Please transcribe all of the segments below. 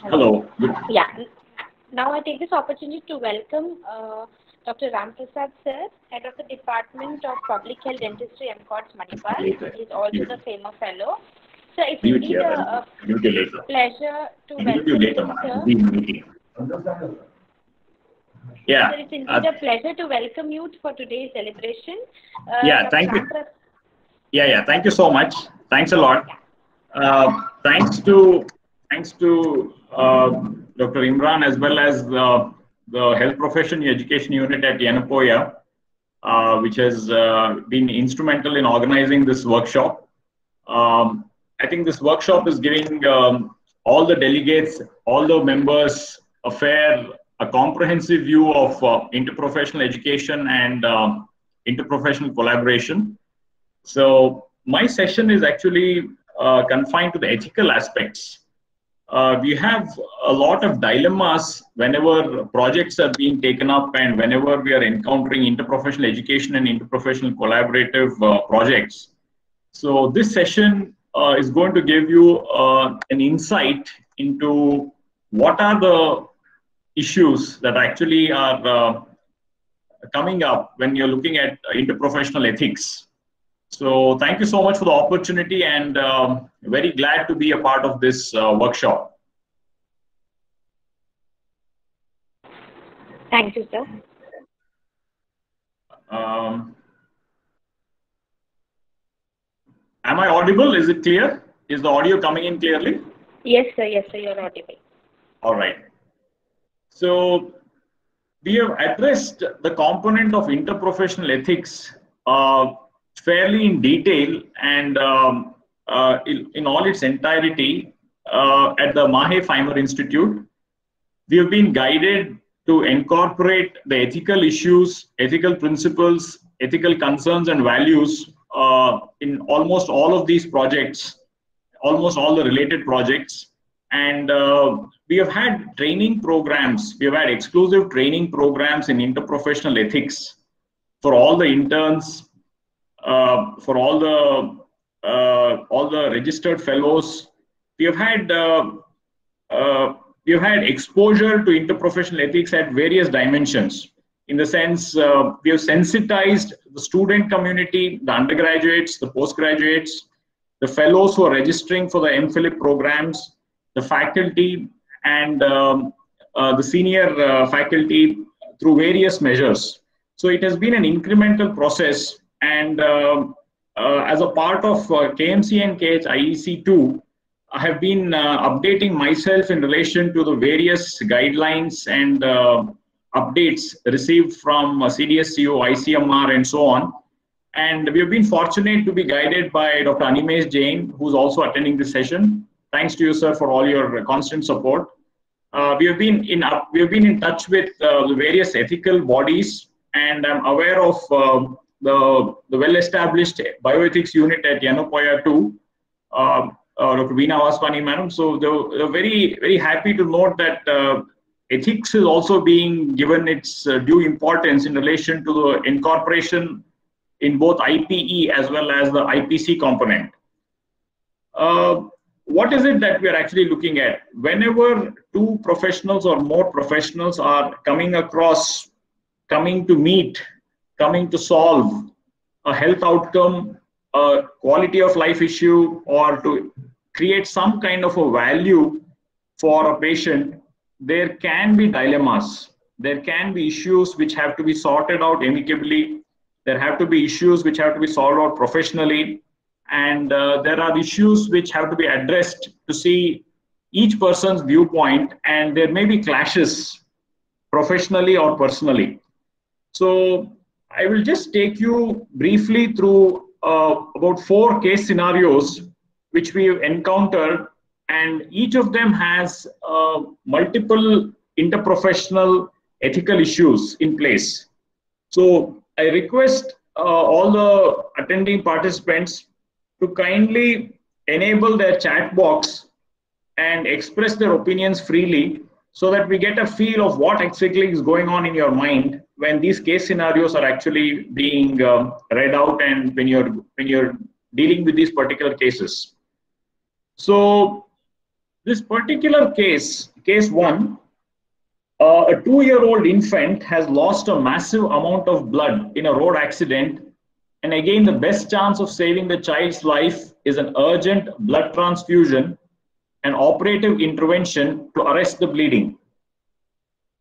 Hello. Yeah. Now I take this opportunity to welcome Dr. Ramprasad sir, Head of the Department of Public Health Dentistry, MCOTS, Manipal. He is also the FAMA Fellow. So it's indeed a pleasure to welcome you, sir. Yeah. So it's indeed a pleasure to welcome you for today's celebration. Thank you. Thank you so much. Thanks a lot. Thanks to Dr. Imran as well as the Health Profession Education Unit at Yenepoya, which has been instrumental in organizing this workshop. I think this workshop is giving all the delegates, all the members a comprehensive view of interprofessional education and interprofessional collaboration. So my session is actually confined to the ethical aspects. We have a lot of dilemmas whenever projects are being taken up and whenever we are encountering interprofessional education and interprofessional collaborative projects. So this session is going to give you an insight into what are the issues that actually are coming up when you're looking at interprofessional ethics. So thank you so much for the opportunity, and very glad to be a part of this workshop. Thank you, sir. Am I audible? Is it clear? Is the audio coming in clearly? Yes, sir. Yes, sir. You're audible. All right. So we have addressed the component of interprofessional ethics fairly in detail and in all its entirety at the Mahe Feimer Institute. We have been guided to incorporate the ethical issues, ethical principles, ethical concerns and values in almost all of these projects, almost all the related projects. And we have had training programs. We have had exclusive training programs in interprofessional ethics for all the interns, for all the registered fellows. We have had exposure to interprofessional ethics at various dimensions. In the sense, we have sensitized the student community, the undergraduates, the postgraduates, the fellows who are registering for the MPhil programs, the faculty, and the senior faculty through various measures. So it has been an incremental process. And as a part of KMC and KHIEC2, I have been updating myself in relation to the various guidelines and updates received from CDSCO, ICMR, and so on. And we have been fortunate to be guided by Dr. Animesh Jain, who's also attending this session. Thanks to you, sir, for all your constant support. We have been in touch with the various ethical bodies, and I'm aware of the well-established bioethics unit at Yenepoya too, Dr. Veena Vaswani, madam. So they're very, very happy to note that ethics is also being given its due importance in relation to the incorporation in both IPE as well as the IPC component. What is it that we are actually looking at? Whenever two professionals or more professionals are coming to meet, coming to solve a health outcome, a quality of life issue, or to create some kind of a value for a patient, there can be dilemmas. There can be issues which have to be sorted out amicably. There have to be issues which have to be solved out professionally. And there are issues which have to be addressed to see each person's viewpoint, and there may be clashes professionally or personally. So I will just take you briefly through about 4 case scenarios which we have encountered, and each of them has multiple interprofessional ethical issues in place. So I request all the attending participants to kindly enable their chat box and express their opinions freely, so that we get a feel of what exactly is going on in your mind when these case scenarios are actually being read out and when you're dealing with these particular cases. So This particular case, case 1, a 2-year-old infant has lost a massive amount of blood in a road accident. And again, the best chance of saving the child's life is an urgent blood transfusion and operative intervention to arrest the bleeding.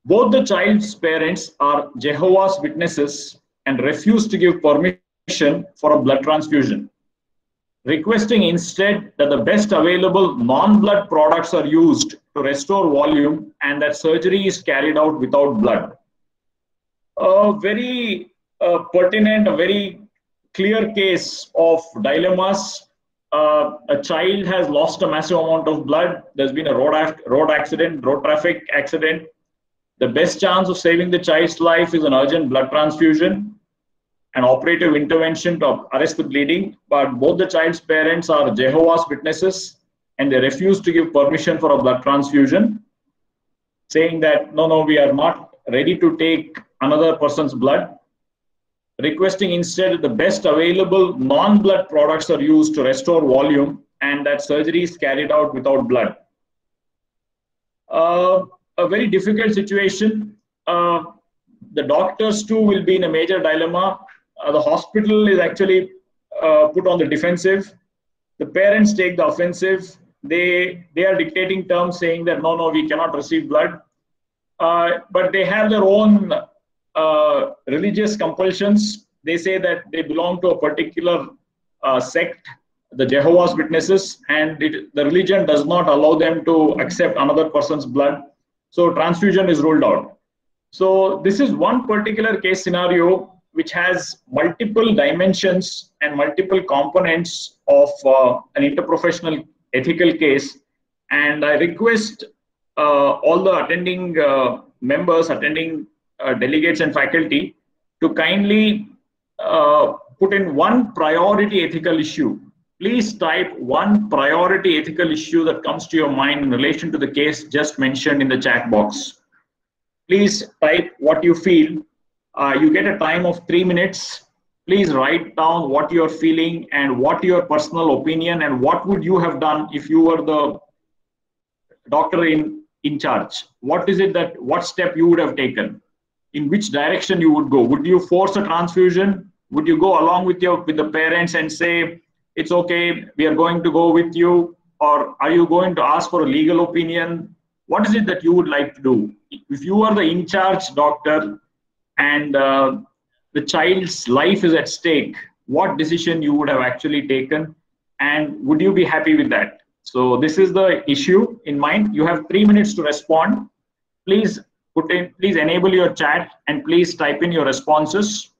Both the child's parents are Jehovah's Witnesses and refuse to give permission for a blood transfusion, requesting instead that the best available non-blood products are used to restore volume and that surgery is carried out without blood. A very pertinent, a very clear case of dilemmas. A child has lost a massive amount of blood. There's been a road accident, road traffic accident. The best chance of saving the child's life is an urgent blood transfusion, an operative intervention to arrest the bleeding. But both the child's parents are Jehovah's Witnesses and they refuse to give permission for a blood transfusion, saying that, no, we are not ready to take another person's blood, requesting instead that the best available non-blood products are used to restore volume and that surgery is carried out without blood. A very difficult situation. The doctors too will be in a major dilemma. The hospital is actually put on the defensive. The parents take the offensive. They are dictating terms saying that no, we cannot receive blood. But they have their own religious compulsions. They say that they belong to a particular sect, the Jehovah's Witnesses, and the religion does not allow them to accept another person's blood. So transfusion is ruled out. So this is one particular case scenario which has multiple dimensions and multiple components of an interprofessional ethical case. And I request all the attending members, attending delegates and faculty to kindly put in one priority ethical issue. Please type one priority ethical issue that comes to your mind in relation to the case just mentioned in the chat box. Please type what you feel. You get a time of 3 minutes. Please write down what you're feeling and what your personal opinion and what would you have done if you were the doctor in charge. What is it that, what step you would have taken? In which direction you would go? Would you force a transfusion? Would you go along with the parents and say, it's okay, we are going to go with you? Or are you going to ask for a legal opinion? What is it that you would like to do? If you are the in-charge doctor and the child's life is at stake, what decision you would have actually taken? And would you be happy with that? So this is the issue in mind. You have 3 minutes to respond. Please enable your chat and please type in your responses.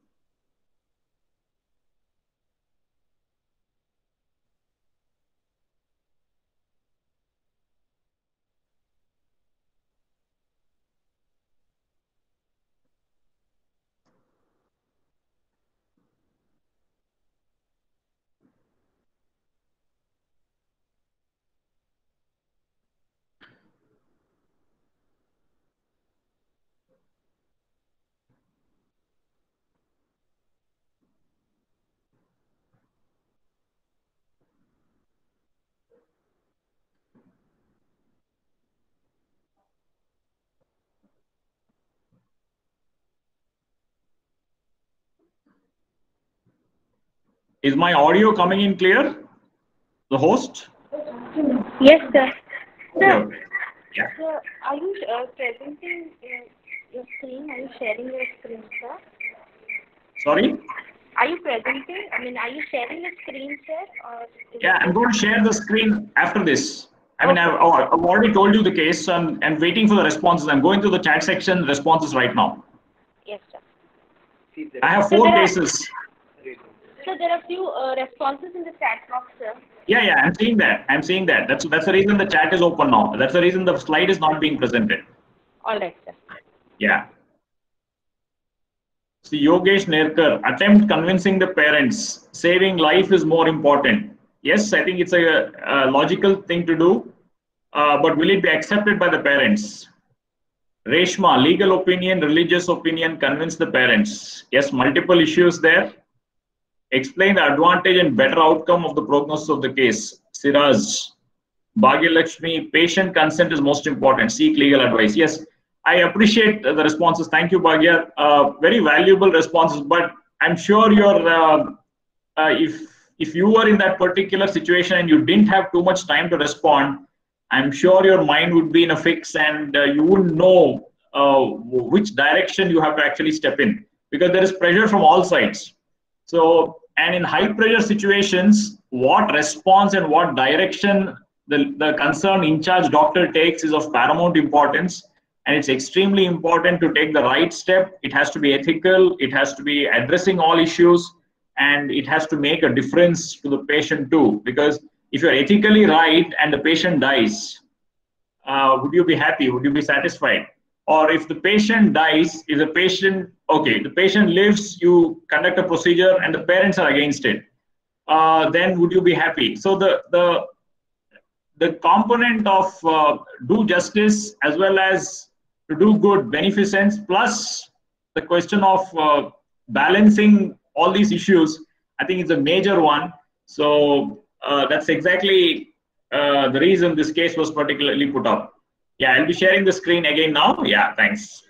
Is my audio coming in clear? The host? Yes, sir. Sir, yeah. So are you presenting your screen? Are you sharing your screen, sir? Sorry? Are you presenting? Are you sharing your screen, sir? Or yeah, I'm going to share the screen after this. I've already told you the case. I'm waiting for the responses. I'm going to the chat section responses right now. Yes, sir. I have 4 cases. So there are few responses in the chat box, sir. Yeah, I'm seeing that. That's the reason the chat is open now. That's the reason the slide is not being presented. All right, sir. Yeah. See, Yogesh Nerkar, attempt convincing the parents. Saving life is more important. Yes, I think it's a logical thing to do. But will it be accepted by the parents? Reshma, legal opinion, religious opinion, convince the parents. Yes, multiple issues there. Explain the advantage and better outcome of the prognosis of the case. Siraj. Bhagyalakshmi, patient consent is most important. Seek legal advice. Yes, I appreciate the responses. Thank you, Bhagya. Very valuable responses. But I'm sure if you were in that particular situation and you didn't have too much time to respond, I'm sure your mind would be in a fix and you wouldn't know which direction you have to actually step in, because there is pressure from all sides. So, and in high pressure situations, what response and what direction the concerned in charge doctor takes is of paramount importance. And it's extremely important to take the right step. It has to be ethical, it has to be addressing all issues, and it has to make a difference to the patient too. Because if you're ethically right and the patient dies, would you be happy? Would you be satisfied? Or if the patient dies, if the patient, okay, the patient lives, you conduct a procedure and the parents are against it, then would you be happy? So the component of do justice as well as to do good, beneficence, plus the question of balancing all these issues, I think it's a major one. So that's exactly the reason this case was particularly put up. Yeah, I'll be sharing the screen again now. Yeah, thanks.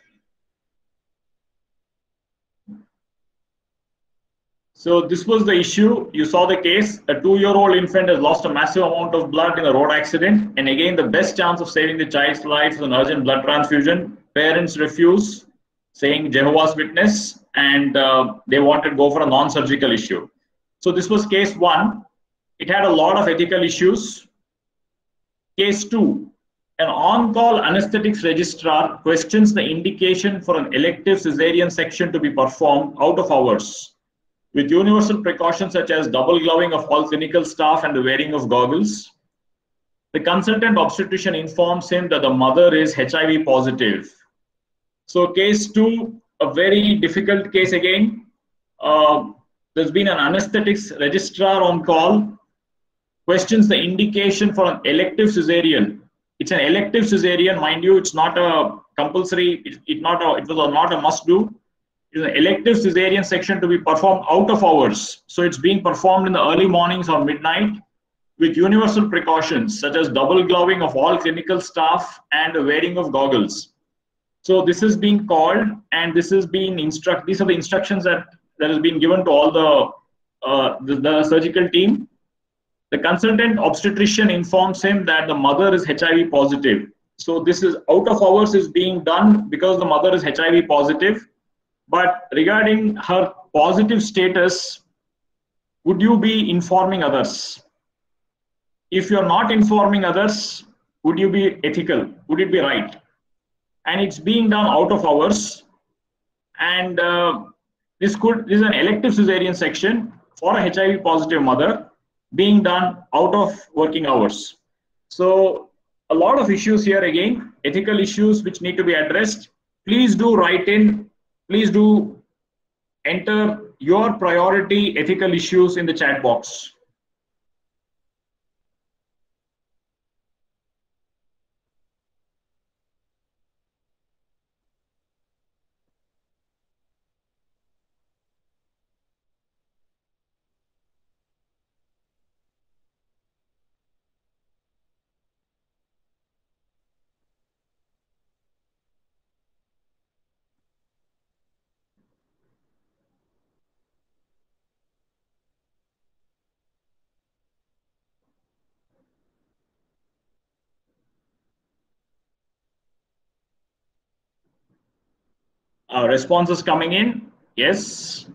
So this was the issue. You saw the case. A 2-year-old infant has lost a massive amount of blood in a road accident. And again, the best chance of saving the child's life is an urgent blood transfusion. Parents refuse, saying Jehovah's Witness, and they wanted to go for a non-surgical issue. So this was case 1. It had a lot of ethical issues. Case 2. An on-call anesthetics registrar questions the indication for an elective cesarean section to be performed out of hours, with universal precautions such as double gloving of all clinical staff and the wearing of goggles. The consultant obstetrician informs him that the mother is HIV positive. So case 2, a very difficult case again. There's been an anesthetics registrar on call, questions the indication for an elective cesarean. It's an elective cesarean, mind you, it's not a compulsory, it was not a must do. It's an elective cesarean section to be performed out of hours. So it's being performed in the early mornings or midnight with universal precautions such as double gloving of all clinical staff and the wearing of goggles. So this is being called, and this is being these are the instructions that has been given to all the surgical team. The consultant obstetrician informs him that the mother is HIV positive. So this is out of hours is being done because the mother is HIV positive. But regarding her positive status, would you be informing others? If you're not informing others, would you be ethical? Would it be right? And it's being done out of hours. And this is an elective cesarean section for a HIV positive mother being done out of working hours. So a lot of issues here again, ethical issues which need to be addressed. Please do write in. Please do enter your priority ethical issues in the chat box. Responses coming in. Yes.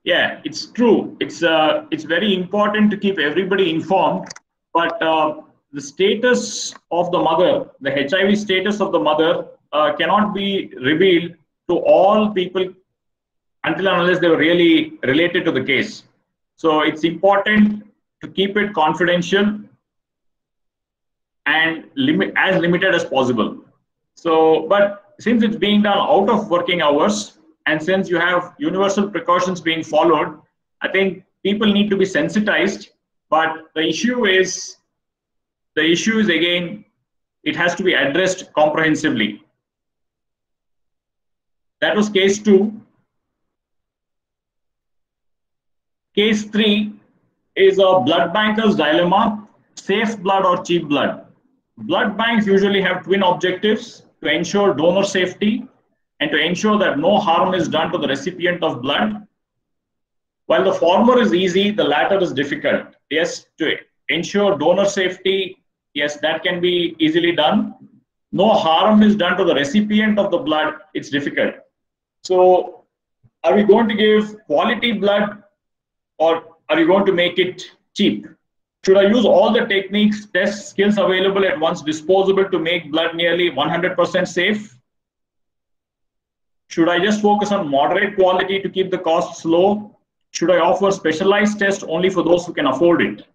Yeah, it's true. It's very important to keep everybody informed. But the status of the mother, the HIV status of the mother, cannot be revealed to all people until and unless they were really related to the case. So it's important to keep it confidential and as limited as possible. So, but since it's being done out of working hours, and since you have universal precautions being followed, I think people need to be sensitized. But the issue is again, it has to be addressed comprehensively. That was case 2. Case 3 is a blood banker's dilemma: safe blood or cheap blood. Blood banks usually have twin objectives: to ensure donor safety and to ensure that no harm is done to the recipient of blood. While the former is easy, the latter is difficult. Yes, to ensure donor safety, yes, that can be easily done. No harm is done to the recipient of the blood, it's difficult. So are we going to give quality blood, or are you going to make it cheap? Should I use all the techniques, tests, skills available at one's disposal to make blood nearly 100% safe? Should I just focus on moderate quality to keep the costs low? Should I offer specialized tests only for those who can afford it?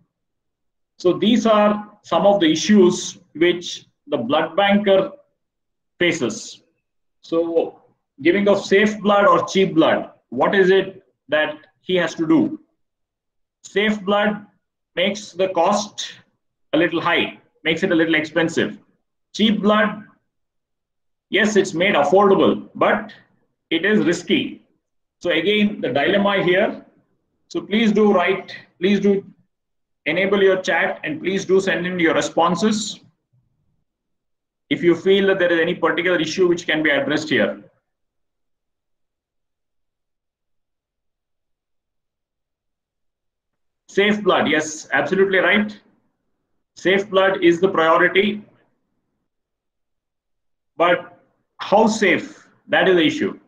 So these are some of the issues which the blood banker faces. So giving of safe blood or cheap blood, what is it that he has to do? Safe blood makes the cost a little high, makes it a little expensive. Cheap blood, yes, it's made affordable, but it is risky. So again, the dilemma here. So please do write, please do enable your chat, and please do send in your responses if you feel that there is any particular issue which can be addressed here. Safe blood, yes, absolutely right. Safe blood is the priority. But how safe? That is the issue.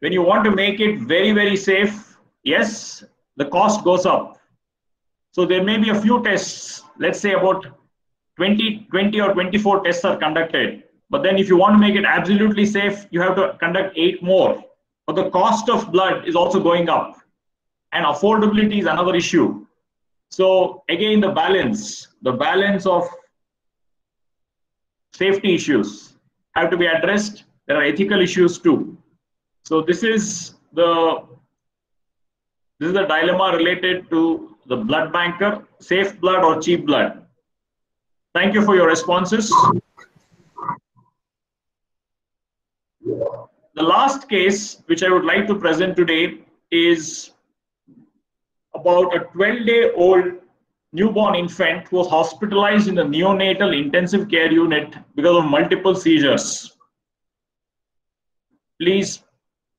When you want to make it very, very safe, yes, the cost goes up. So there may be a few tests, let's say about 20 or 24 tests are conducted. But then if you want to make it absolutely safe, you have to conduct 8 more. But the cost of blood is also going up. And affordability is another issue. So again, the balance of safety issues have to be addressed. There are ethical issues too. So this is the dilemma related to the blood banker: safe blood or cheap blood. Thank you for your responses. The last case which I would like to present today is about a 12-day-old newborn infant who was hospitalized in the neonatal intensive care unit because of multiple seizures. Please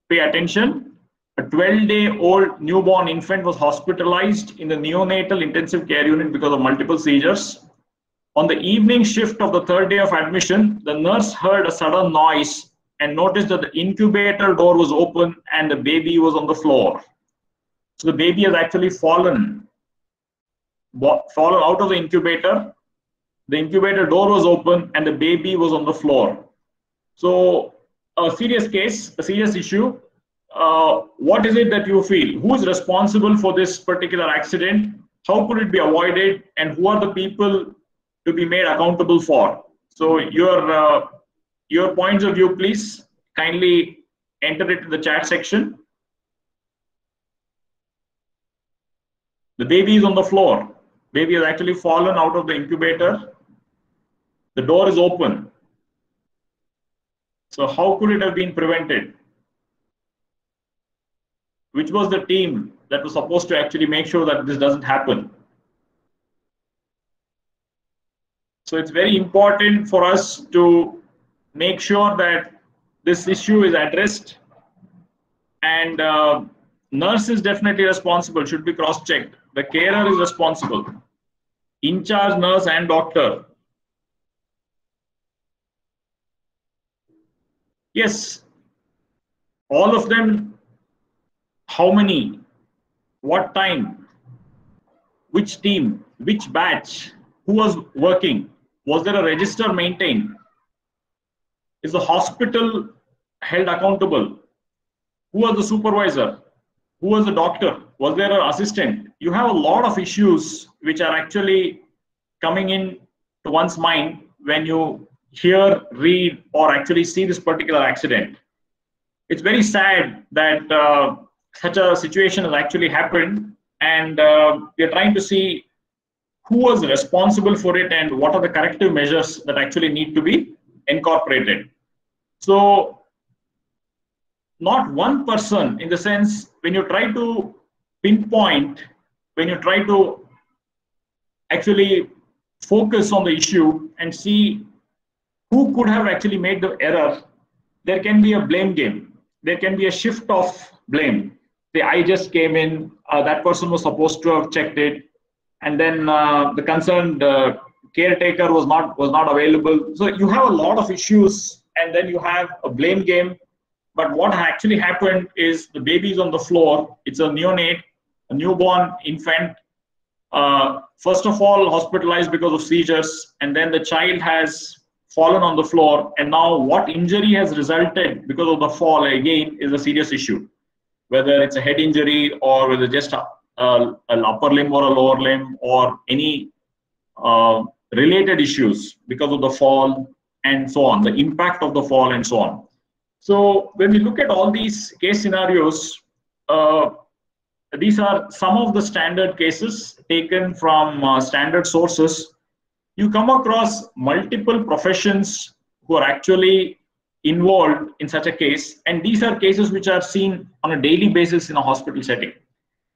pay attention. A 12-day-old newborn infant was hospitalized in the neonatal intensive care unit because of multiple seizures. On the evening shift of the 3rd day of admission, the nurse heard a sudden noise and noticed that the incubator door was open and the baby was on the floor. So the baby has actually fallen out of the incubator. The incubator door was open and the baby was on the floor. So a serious case, a serious issue. What is it that you feel? Who is responsible for this particular accident? How could it be avoided? And who are the people to be made accountable for? So your points of view, please kindly enter it in the chat section. The baby is on the floor. Baby has actually fallen out of the incubator. The door is open. So how could it have been prevented? Which was the team that was supposed to actually make sure that this doesn't happen? So it's very important for us to make sure that this issue is addressed, and nurse is definitely responsible, should be cross-checked. The carer is responsible, in charge nurse and doctor. Yes, all of them. How many? What time? Which team? Which batch? Who was working? Was there a register maintained? Is the hospital held accountable? Who was the supervisor? Who was the doctor? Was there an assistant? You have a lot of issues which are actually coming in to one's mind when you hear, read, or actually see this particular accident. It's very sad that such a situation has actually happened, and we're trying to see who was responsible for it and what are the corrective measures that actually need to be incorporated. So not one person, in the sense, when you try to pinpoint, when you try to actually focus on the issue and see who could have actually made the error, there can be a blame game. There can be a shift of blame. The I just came in, that person was supposed to have checked it, and then the concerned caretaker was not available. So you have a lot of issues, and then you have a blame game. But what actually happened is the baby is on the floor. It's a neonate, a newborn infant. First of all, hospitalized because of seizures, and then the child has fallen on the floor. And now what injury has resulted because of the fall, again, is a serious issue. Whether it's a head injury or whether just an upper limb or a lower limb or any related issues because of the fall and so on, the impact of the fall and so on. So when we look at all these case scenarios, these are some of the standard cases taken from standard sources. You come across multiple professions who are actually involved in such a case, and these are cases which are seen on a daily basis in a hospital setting.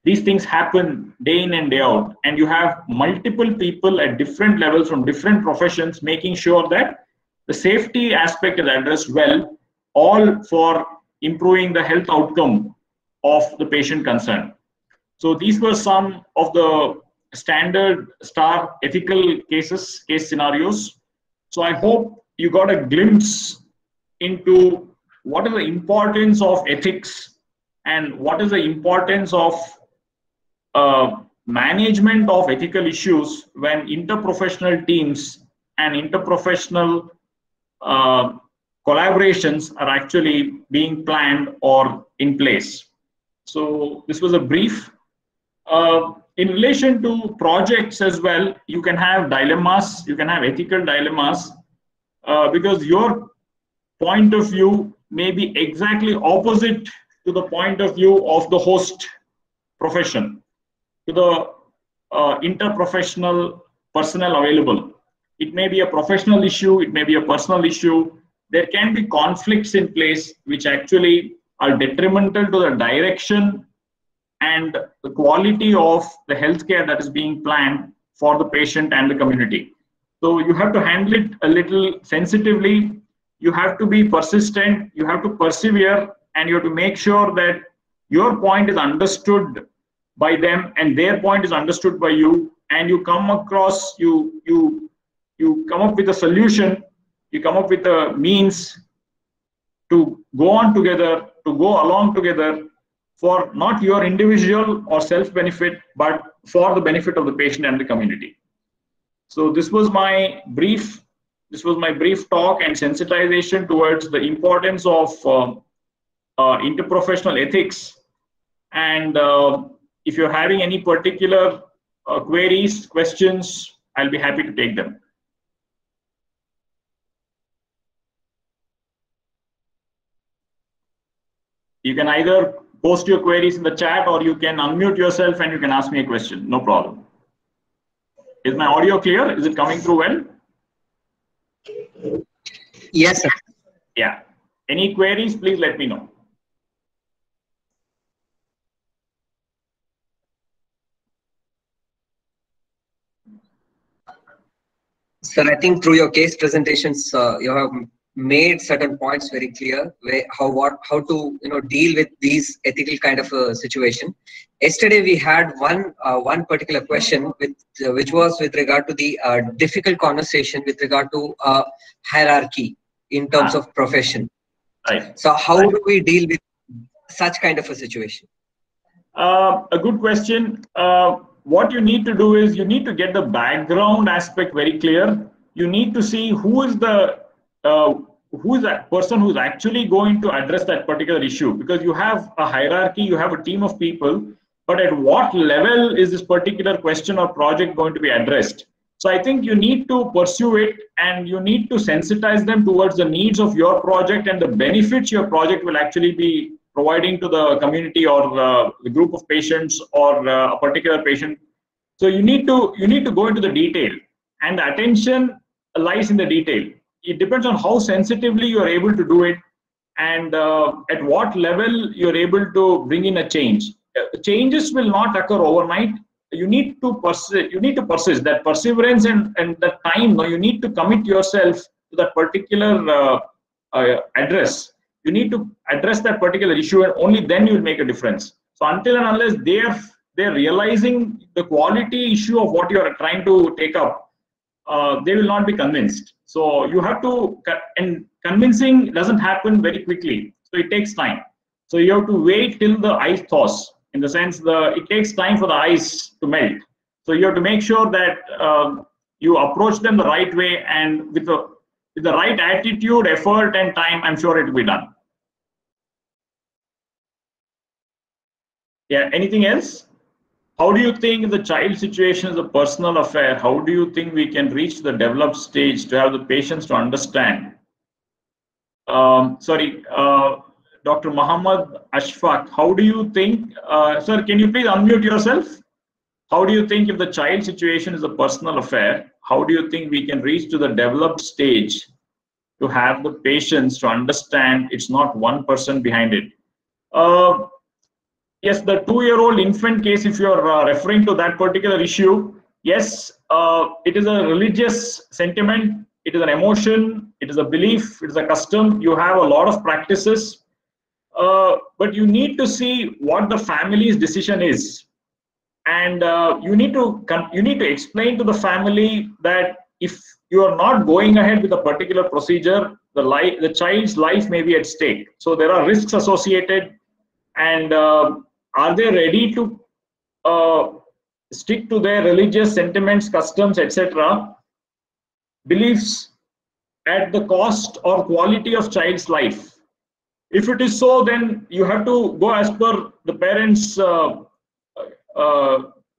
These things happen day in and day out, and you have multiple people at different levels from different professions making sure that the safety aspect is addressed well, all for improving the health outcome of the patient concerned. So these were some of the standard star ethical case scenarios. So I hope you got a glimpse into what is the importance of ethics and what is the importance of management of ethical issues when interprofessional teams and interprofessional collaborations are actually being planned or in place. So this was a brief. In relation to projects as well, you can have dilemmas, you can have ethical dilemmas, because your point of view may be exactly opposite to the point of view of the host profession, to the interprofessional personnel available. It may be a professional issue, it may be a personal issue. There can be conflicts in place which actually are detrimental to the direction and the quality of the healthcare that is being planned for the patient and the community. So you have to handle it a little sensitively. You have to be persistent, you have to persevere, and you have to make sure that your point is understood by them and their point is understood by you, and you come across, you come up with a solution, you come up with a means to go on together, to go along together for not your individual or self-benefit, but for the benefit of the patient and the community. So this was my brief talk and sensitization towards the importance of interprofessional ethics. And if you're having any particular queries, questions, I'll be happy to take them. You can either post your queries in the chat or you can unmute yourself and you can ask me a question. No problem. Is my audio clear? Is it coming through well? Yes, sir. Yeah. Any queries, please let me know. Sir, I think through your case presentations, you have made certain points very clear, how to deal with these ethical kind of a situation. Yesterday we had one particular question which was with regard to the difficult conversation with regard to hierarchy in terms of profession. Right. So how do we deal with such kind of a situation? A good question. What you need to do is you need to get the background aspect very clear. You need to see who is the who is that person who's actually going to address that particular issue, because you have a hierarchy, you have a team of people, but at what level is this particular question or project going to be addressed? So I think you need to pursue it, and you need to sensitize them towards the needs of your project and the benefits your project will actually be providing to the community or the group of patients or a particular patient. So you need to go into the detail, and the attention lies in the detail. It depends on how sensitively you are able to do it, and at what level you're able to bring in a change. Changes will not occur overnight. You need to persist. You need to persist. That perseverance and the time. You need to commit yourself to that particular address. You need to address that particular issue, and only then you will make a difference. So until and unless they're realizing the quality issue of what you are trying to take up, they will not be convinced. So you have to, and convincing doesn't happen very quickly. So it takes time. So you have to wait till the ice thaws. In the sense, it takes time for the ice to melt. So you have to make sure that you approach them the right way, and with the right attitude, effort, and time, I'm sure it will be done. Yeah. Anything else? How do you think the child situation is a personal affair? How do you think we can reach the developed stage to have the patients to understand? Dr. Muhammad Ashfaq, how do you think, sir, can you please unmute yourself? How do you think, if the child situation is a personal affair, how do you think we can reach to the developed stage to have the patients to understand it's not one person behind it? Yes, the 2-year-old infant case, if you're referring to that particular issue, yes, it is a religious sentiment, it is an emotion, it is a belief, it is a custom. You have a lot of practices, but you need to see what the family's decision is, and you need to explain to the family that if you are not going ahead with a particular procedure, the child's life may be at stake. So there are risks associated, and are they ready to stick to their religious sentiments, customs, etc., beliefs at the cost or quality of child's life? If it is so, then you have to go as per the parents'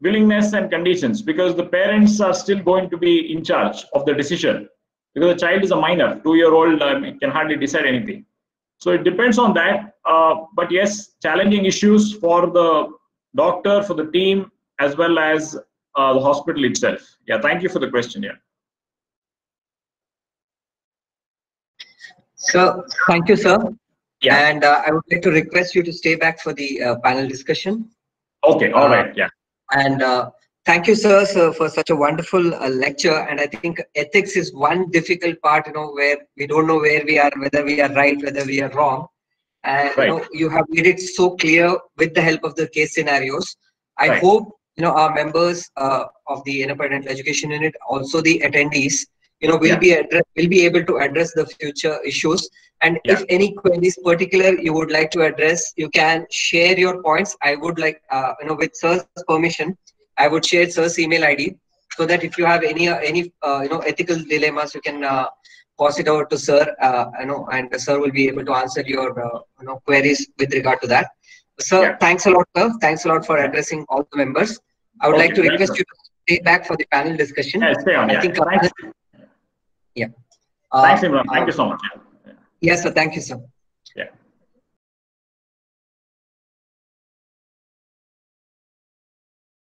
willingness and conditions, because the parents are still going to be in charge of the decision, because the child is a minor, 2-year-old, can hardly decide anything. So it depends on that. But yes, challenging issues for the doctor, for the team, as well as the hospital itself. Yeah, thank you for the question. Yeah. So thank you, sir. Yeah. And I would like to request you to stay back for the panel discussion. Okay. All right. Yeah. And thank you, sir, for such a wonderful lecture. And I think ethics is one difficult part, where we don't know where we are, whether we are right, whether we are wrong. And right. You have made it so clear with the help of the case scenarios. I right. hope our members of the Yenepoya Dental Education Unit, also the attendees, will be able to address the future issues. And if any queries particular you would like to address, you can share your points. I would like, with sir's permission, I would share sir's email ID, so that if you have any ethical dilemmas, you can pass it over to sir, and sir will be able to answer your queries with regard to that. Sir, thanks a lot, sir. Thanks a lot for addressing all the members. I would like to request you to stay back for the panel discussion. Yeah, stay on. I think. Thanks. Yeah. Thanks, Imran. Thank you so much. Yes, sir. Thank you, sir.